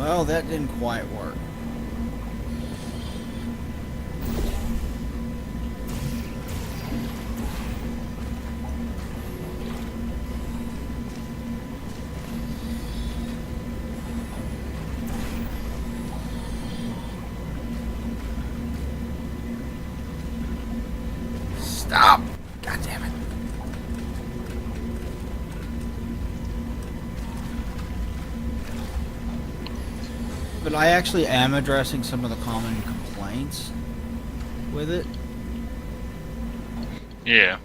Well, that didn't quite work. Stop! God damn it. But I actually am addressing some of the common complaints with it. Yeah.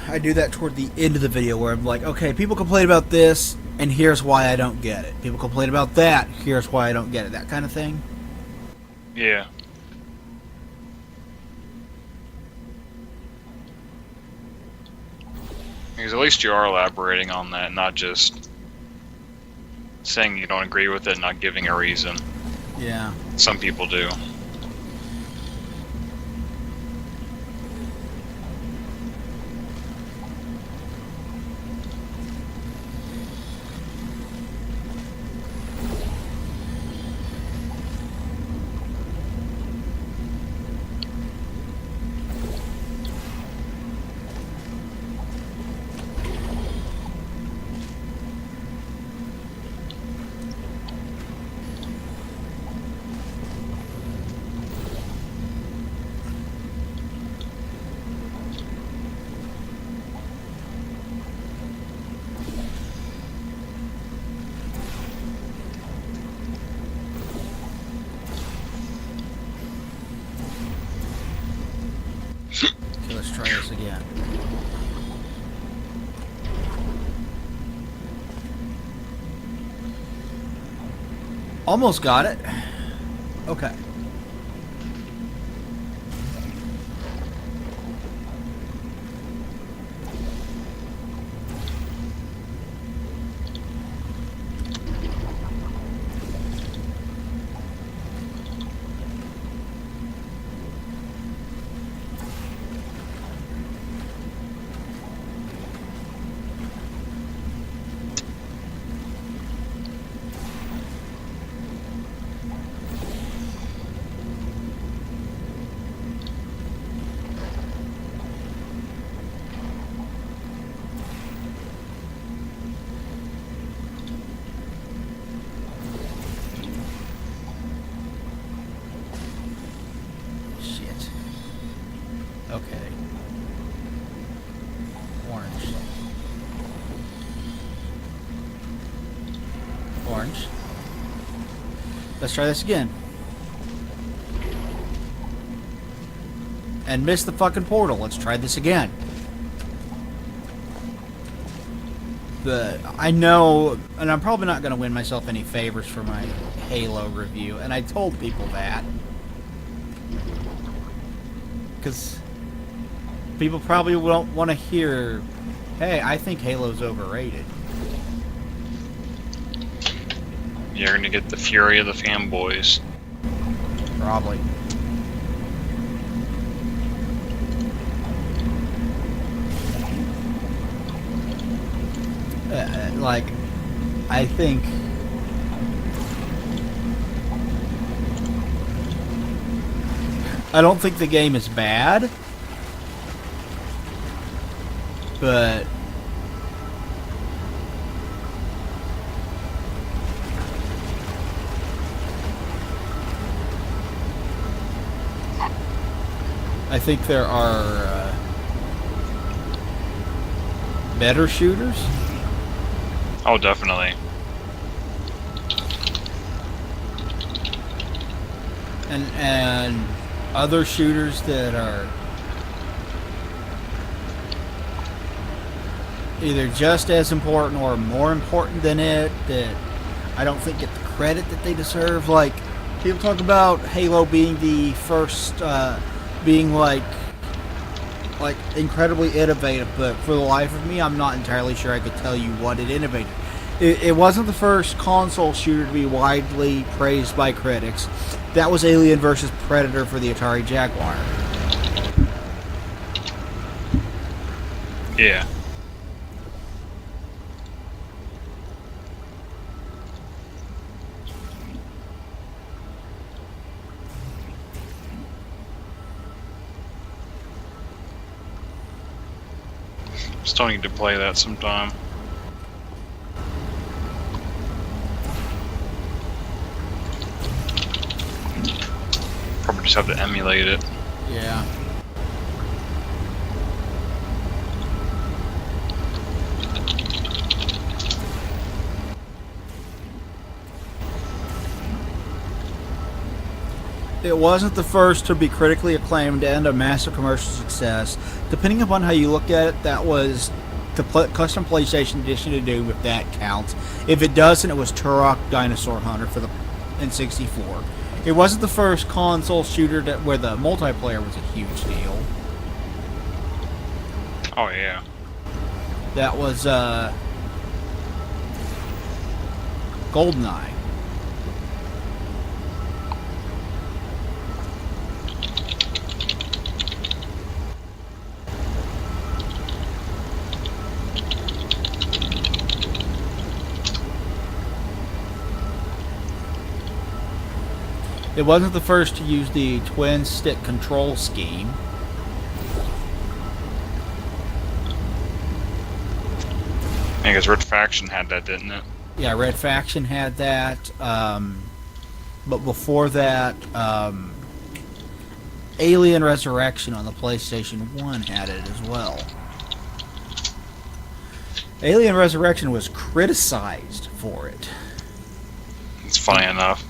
I do that toward the end of the video where I'm like, okay, people complain about this, and here's why I don't get it. People complain about that, here's why I don't get it. That kind of thing. Yeah. Because at least you are elaborating on that, not just saying you don't agree with it and not giving a reason. Yeah. Some people do. Okay, let's try this again. Almost got it. Okay. Shit. Okay. Orange. Orange. Let's try this again. And miss the fucking portal. Let's try this again. But I know, and I'm probably not going to win myself any favors for my Halo review, and I told people that. Because people probably won't want to hear, hey, I think Halo's overrated. You're gonna get the fury of the fanboys. Probably. Like, I think I don't think the game is bad, but I think there are better shooters. Oh, definitely. And other shooters that are either just as important or more important than it, that I don't think get the credit that they deserve. Like, people talk about Halo being the first, being like incredibly innovative, but for the life of me, I'm not entirely sure I could tell you what it innovated. It wasn't the first console shooter to be widely praised by critics. That was Alien vs. Predator for the Atari Jaguar. Yeah. Still need to play that sometime. Probably just have to emulate it. Yeah. It wasn't the first to be critically acclaimed and a massive commercial success. Depending upon how you look at it, that was the custom PlayStation edition to do, if that counts. If it doesn't, it was Turok Dinosaur Hunter for the N64. It wasn't the first console shooter where the multiplayer was a huge deal. Oh yeah. That was GoldenEye. It wasn't the first to use the twin stick control scheme. I guess Red Faction had that, didn't it? Yeah, Red Faction had that. But before that, Alien Resurrection on the PlayStation 1 had it as well. Alien Resurrection was criticized for it. It's funny enough.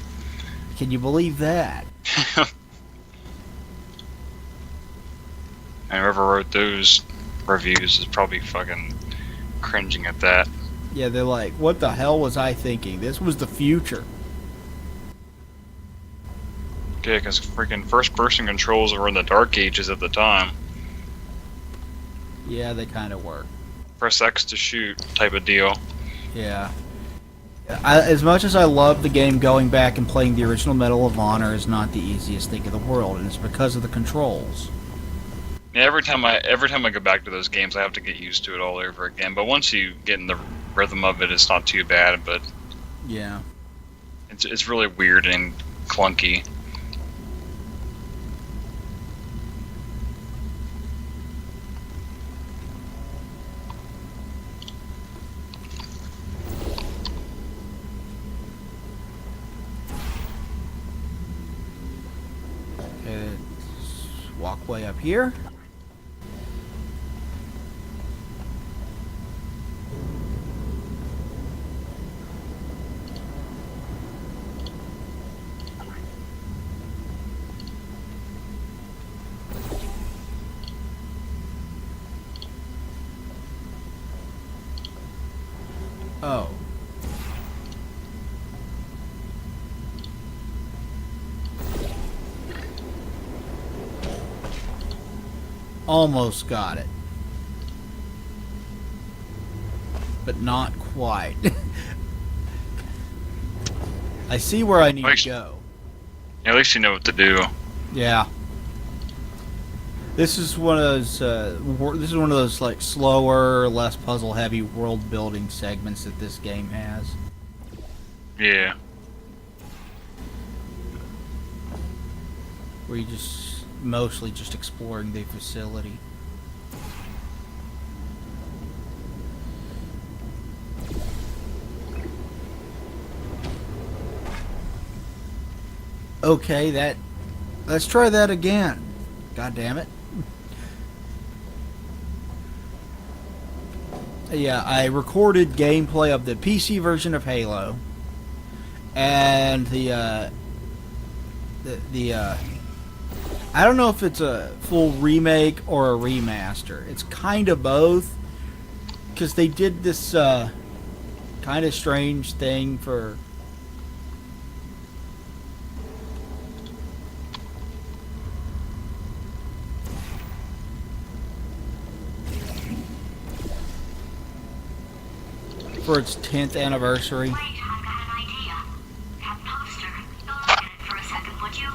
Can you believe that? And whoever wrote those reviews is probably fucking cringing at that. Yeah, they're like, what the hell was I thinking? This was the future. Yeah, because freaking first-person controls were in the dark ages at the time. Yeah, they kind of were. Press X to shoot type of deal. Yeah. As much as I love the game, going back and playing the original Medal of Honor is not the easiest thing in the world, and it's because of the controls. Yeah, every time I go back to those games, I have to get used to it all over again. But once you get in the rhythm of it, it's not too bad. But Yeah. it's really weird and clunky. It's walkway up here. Oh. Almost got it. But not quite. I see where I need to go. Yeah, at least you know what to do. Yeah. This is one of those. This is one of those like slower, less puzzle-heavy world-building segments that this game has. Yeah. Where you just mostly just exploring the facility. Okay, let's try that again. God damn it. Yeah, I recorded gameplay of the PC version of Halo and the I don't know if it's a full remake or a remaster. It's kind of both, because they did this kind of strange thing for for its 10th anniversary. Wait, I've got an idea. That poster. Look at it for a second, would you?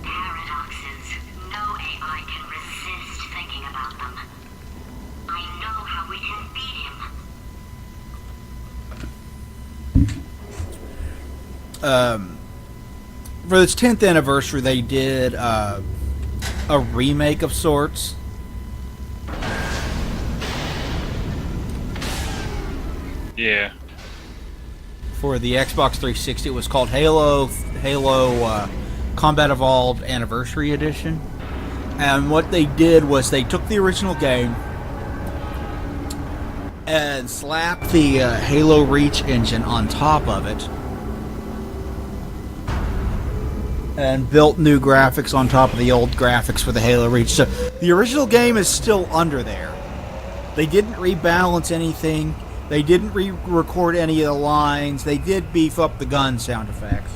Paradoxes. No AI can resist thinking about them. I know how we can beat him. For its 10th anniversary, they did a remake of sorts. Yeah. For the Xbox 360, it was called Halo Combat Evolved Anniversary Edition. And what they did was they took the original game and slapped the Halo Reach engine on top of it and built new graphics on top of the old graphics for the Halo Reach. So the original game is still under there. They didn't rebalance anything. They didn't re-record any of the lines. They did beef up the gun sound effects.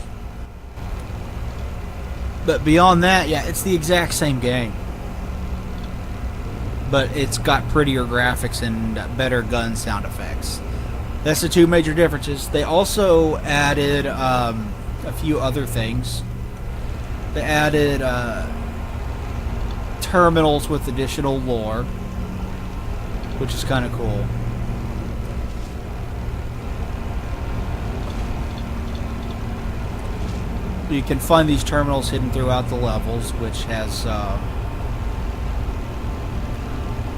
But beyond that, yeah, it's the exact same game. But it's got prettier graphics and better gun sound effects. That's the two major differences. They also added a few other things. They added terminals with additional lore, which is kind of cool. You can find these terminals hidden throughout the levels, which has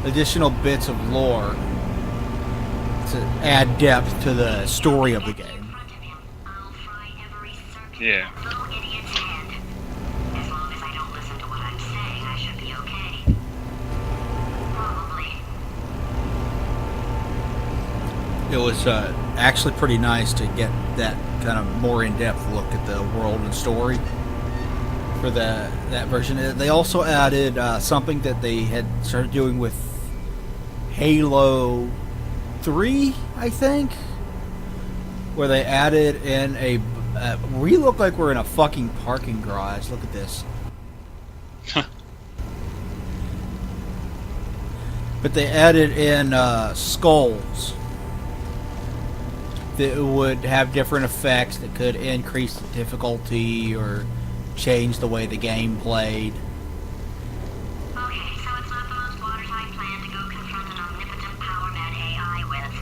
additional bits of lore to add depth to the story of the game. Yeah. As long as I don't listen to what I'm saying, I should be okay. Probably. It was actually pretty nice to get that kind of more in-depth look at the world and story for that version. They also added something that they had started doing with Halo 3, I think, where they added in a we look like we're in a fucking parking garage. Look at this. But they added in skulls that would have different effects that could increase the difficulty or change the way the game played. Okay, so it's not the most watertight plan to go confront an omnipotent power mad AI with.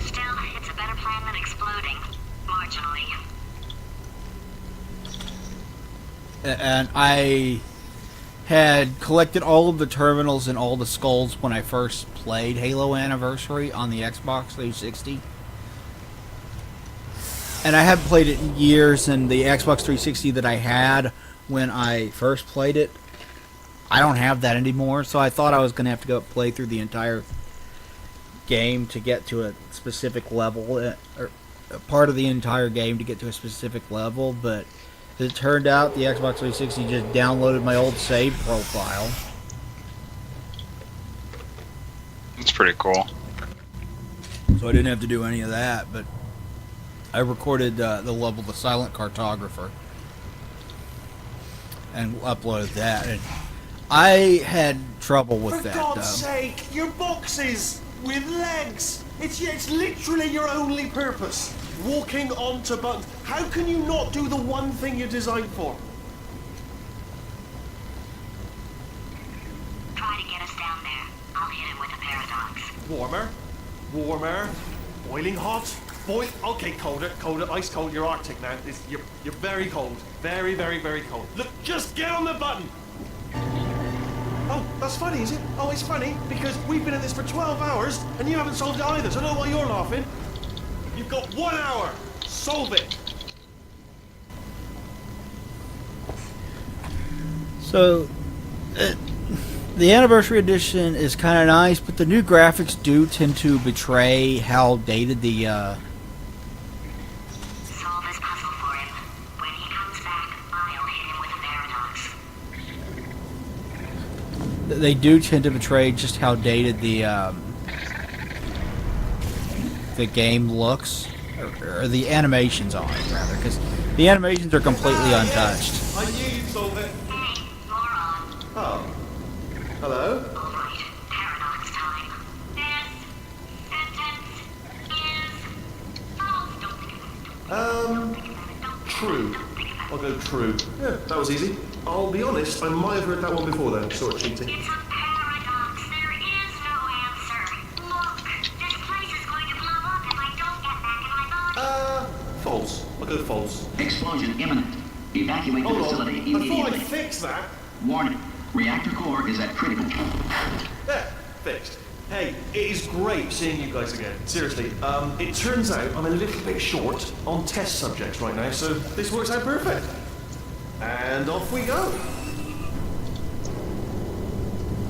Still, it's a better plan than exploding. Marginally. And I had collected all of the terminals and all the skulls when I first played Halo Anniversary on the Xbox 360. And I hadn't played it in years, and the Xbox 360 that I had when I first played it, I don't have that anymore, so I thought I was going to have to go play through the entire game to get to a specific level, or part of the entire game to get to a specific level, but as it turned out, the Xbox 360 just downloaded my old save profile. That's pretty cool. So I didn't have to do any of that, but I recorded the level The Silent Cartographer and uploaded that. And I had trouble with that. For God's sake, your boxes with legs. It's literally your only purpose. Walking onto buttons. How can you not do the one thing you're designed for? Try to get us down there. I'll hit him with a paradox. Warmer, warmer, boiling hot, okay, colder, ice cold. You're Arctic now. You're very cold, very, very, very cold. Look, just get on the button. Oh, that's funny, is it? Oh, it's funny because we've been at this for 12 hours and you haven't solved it either. So I don't know why you're laughing. You've got 1 hour. Solve it. So, the Anniversary Edition is kind of nice, but the new graphics do tend to betray how dated the Solve this puzzle for him. When he comes back, I'll hit him with a paradox. they do tend to betray just how dated the game looks, or the animations on it, rather, because the animations are completely untouched. I knew you'd solve it. Hey, moron. Oh. Hello? Alright, paradox time. This sentence is True. I'll go true. Yeah, that was easy. I'll be honest, I might have heard that one before then, sort of cheating. It's a paradox. There is no answer. Look, this place is going to blow up if I don't get back in my body. False. I'll go false. Explosion imminent. Evacuate the Hold facility on. I thought immediately. I'd fix that. Warning. Reactor core is at critical. There, fixed. Hey, it is great seeing you guys again. Seriously, it turns out I'm a little bit short on test subjects right now, so this works out perfect. And off we go.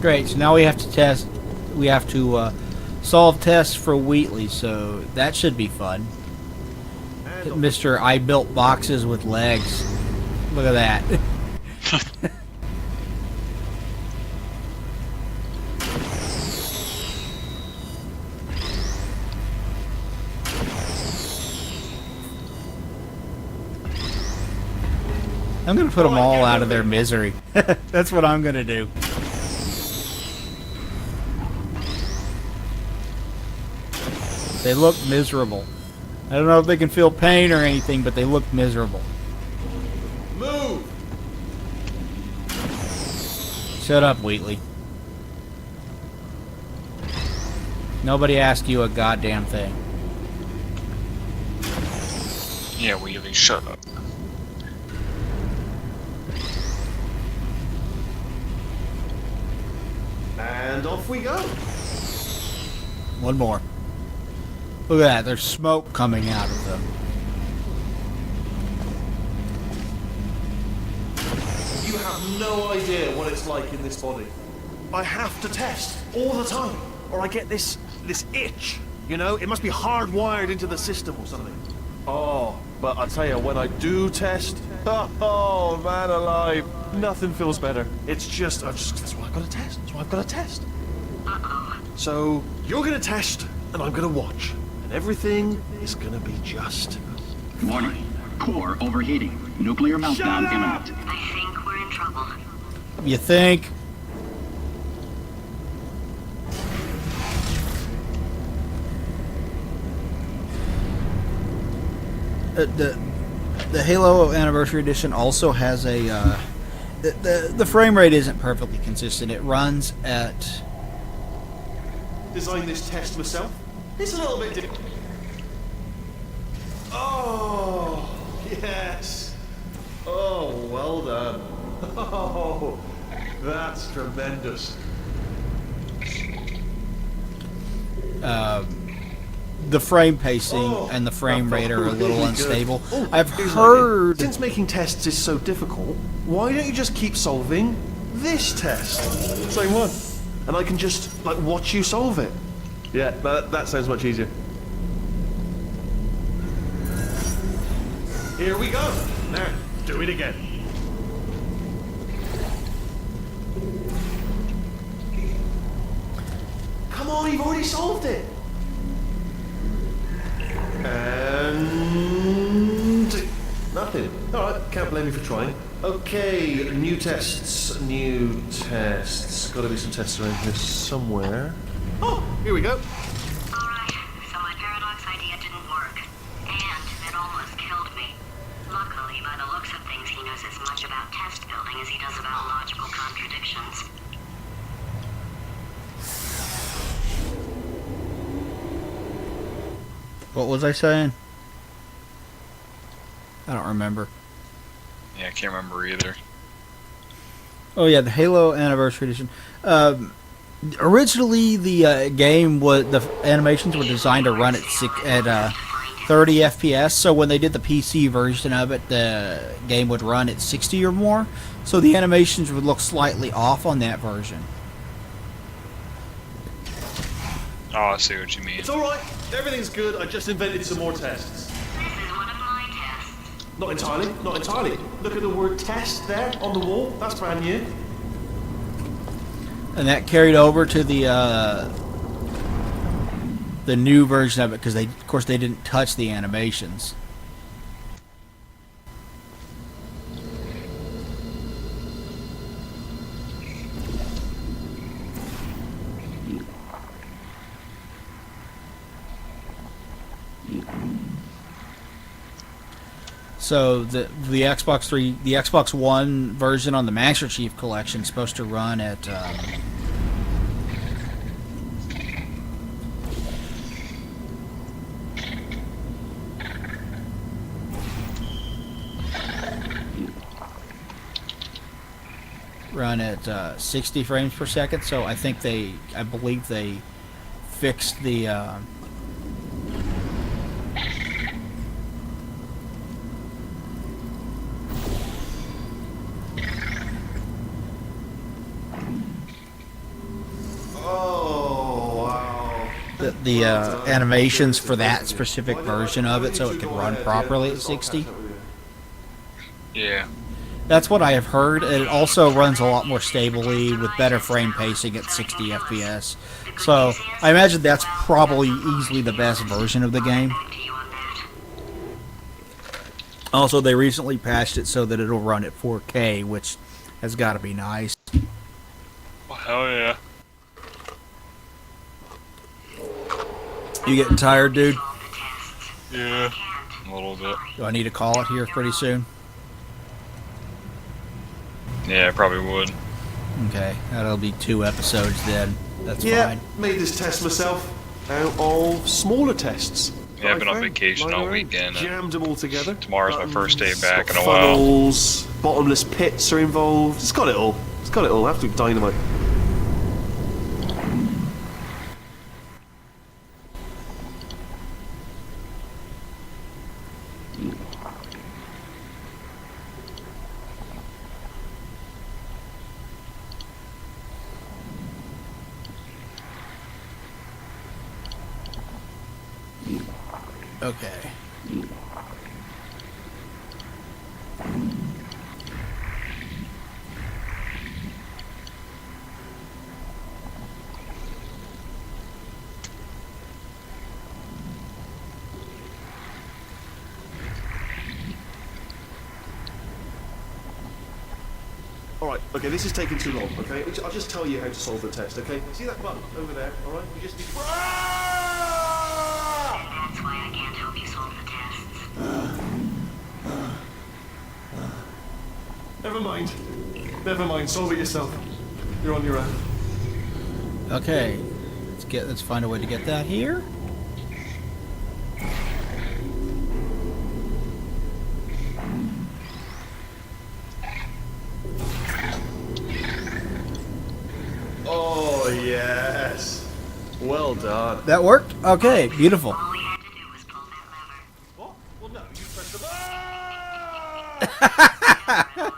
Great. So now we have to test. We have to solve tests for Wheatley. So that should be fun. And off. Mr. I built boxes with legs. Look at that. I'm gonna put them all out of their misery. That's what I'm gonna do. They look miserable. I don't know if they can feel pain or anything, but they look miserable. Move! Shut up, Wheatley. Nobody asked you a goddamn thing. Yeah, Wheelie, shut up. And off we go. One more. Look at that. There's smoke coming out of them. You have no idea what it's like in this body. I have to test all the time, or I get this itch. You know, it must be hardwired into the system or something. Oh, but I tell you, when I do test, oh man alive, nothing feels better. It's just, that's why I've got to test. That's why I've got to test. So you're gonna test, and I'm gonna watch, and everything is gonna be just. Warning. Core overheating. Nuclear meltdown up! imminent. I think we're in trouble. You think? The Halo Anniversary Edition also has a the frame rate isn't perfectly consistent. It runs at Design this test myself. It's a little bit different. Oh, yes. Oh, well done. Oh, that's tremendous. the frame pacing and the frame rate are a little unstable. I've heard. Since making tests is so difficult, why don't you just keep solving this test? Same one. And I can just, like, watch you solve it. Yeah, that sounds much easier. Here we go. Now, do it again. Come on, you've already solved it. And nothing. All right, can't blame you for trying. Okay, new tests. Got to be some tests around here somewhere. Oh, here we go. Alright, so my paradox idea didn't work. And it almost killed me. Luckily, by the looks of things, he knows as much about test building as he does about logical contradictions. What was I saying? I don't remember. Yeah, I can't remember either. Oh yeah, the Halo Anniversary Edition. Originally, the game the animations were designed to run at 30 FPS. So when they did the PC version of it, the game would run at 60 or more. So the animations would look slightly off on that version. Oh, I see what you mean. It's all right. Everything's good. I just invented some more tests. This is one of my tests. Not entirely. Not entirely. Look at the word test there on the wall. That's brand new. And that carried over to the new version of it because of course they didn't touch the animations. So the Xbox One version on the Master Chief Collection is supposed to run at run at 60 frames per second. So I believe they fixed the Oh, wow. the animations for that specific version of it, so it could run properly at 60. Yeah. That's what I have heard, and it also runs a lot more stably with better frame pacing at 60 FPS. So I imagine that's probably easily the best version of the game. Also, they recently patched it so that it'll run at 4K, which has got to be nice. Well, hell yeah. You getting tired, dude? Yeah. A little bit. Do I need to call it here pretty soon? Yeah, I probably would. Okay, that'll be 2 episodes then. That's Yeah, fine. made this test myself out of smaller tests. Yeah, I've been on I found vacation lying all around. weekend, and Jammed them all together. tomorrow's my first day Buttons, back in got a while. funnels, bottomless pits are involved. It's got it all. It's got it all. Absolute dynamite. Okay. Alright, okay, this is taking too long, okay? I'll just tell you how to solve the test, okay? See that button over there, alright? You just need... That's why I can't help you solve the tests. Never mind. Never mind, solve it yourself. You're on your own. Okay. Let's find a way to get that here. Oh, yes. Well done. That worked? Okay, beautiful. All we had to do was pull that lever. What? Well, no, you pressed the... You're in a lot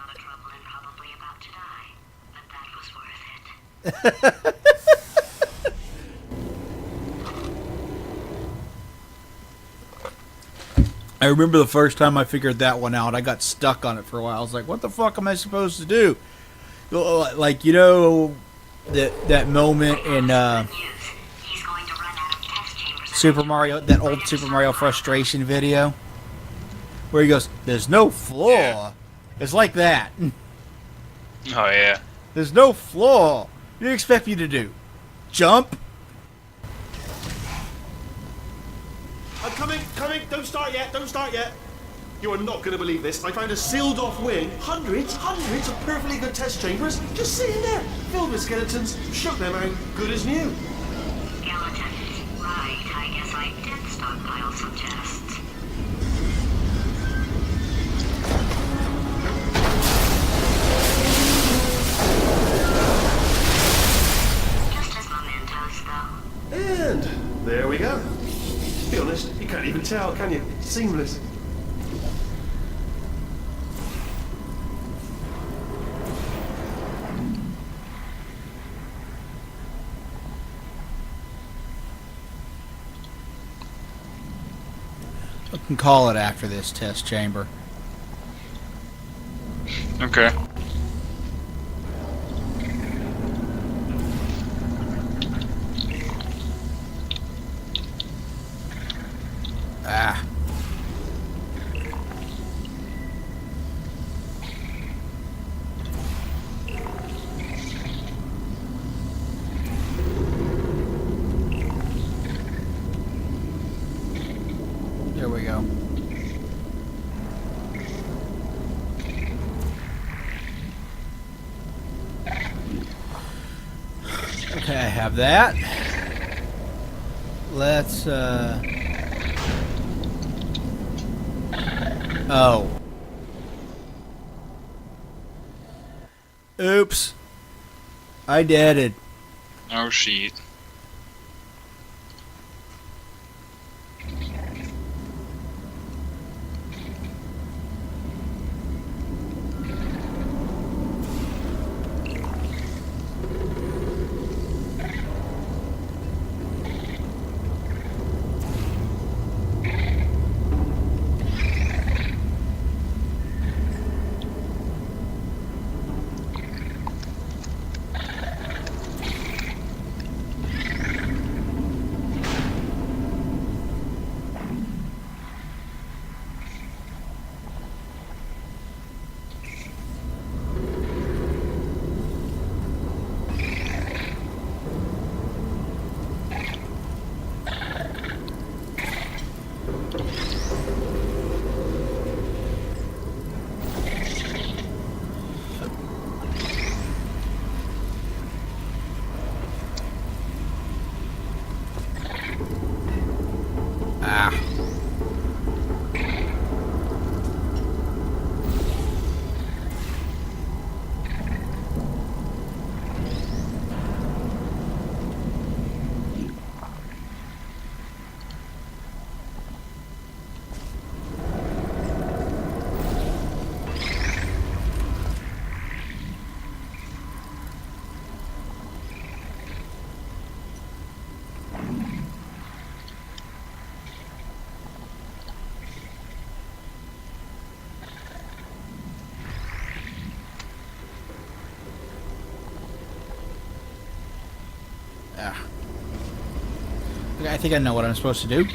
of trouble and probably about to die, but that was worth it. I remember the first time I figured that one out, I got stuck on it for a while. I was like, what the fuck am I supposed to do? Like, you know, that moment in He's going to run out of test chambers. Super Mario, that old Super Mario Frustration video, where he goes, there's no floor. Yeah. It's like that. Oh, yeah. There's no floor. What do you expect me to do? Jump? I'm coming, coming. Don't start yet, don't start yet. You are not going to believe this. I found a sealed-off wing. Hundreds of perfectly good test chambers just sitting there, filled with skeletons. Shook them out, good as new. Skeletons. Right, I guess I did stockpile some tests. Just as mementos, though. And there we go. To be honest, you can't even tell, can you? It's seamless. I can call it after this test chamber. Okay. Ah. There we go. have that. Let's, oh. Oops. I did it. Oh, shit. Ah. Ah. Okay, I think I know what I'm supposed to do.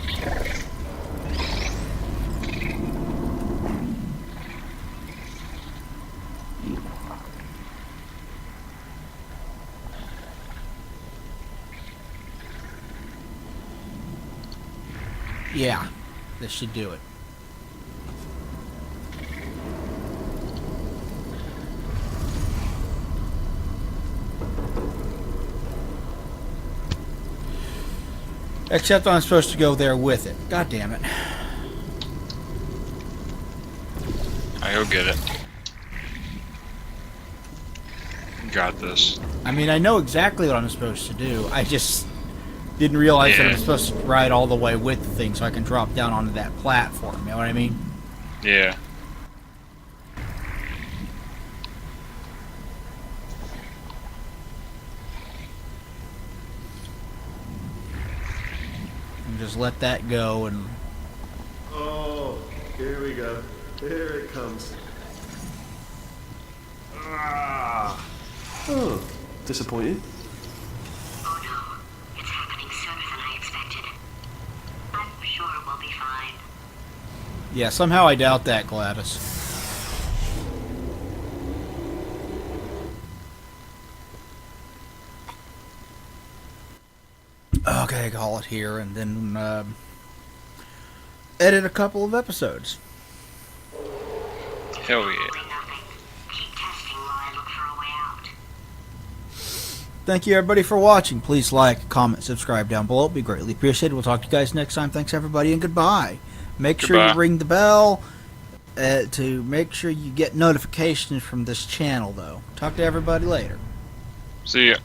Yeah, this should do it. Except I'm supposed to go there with it. God damn it. I go get it. Got this. I mean, I know exactly what I'm supposed to do. I just didn't realize that I'm supposed to ride all the way with the thing so I can drop down onto that platform. You know what I mean? Yeah. And just let that go and... Oh, here we go. Here it comes. Ah. Oh, disappointed. Oh no, it's happening sooner than I expected. I'm sure we'll be fine. Yeah, somehow I doubt that, Gladys. Okay, call it here and then edit a couple of episodes. Hell yeah. Probably nothing. Keep testing while I look for a way out. Thank you, everybody, for watching. Please like, comment, subscribe down below. It'd be greatly appreciated. We'll talk to you guys next time. Thanks, everybody, and goodbye. Make sure Goodbye. you ring the bell to make sure you get notifications from this channel, though. Talk to everybody later. See ya.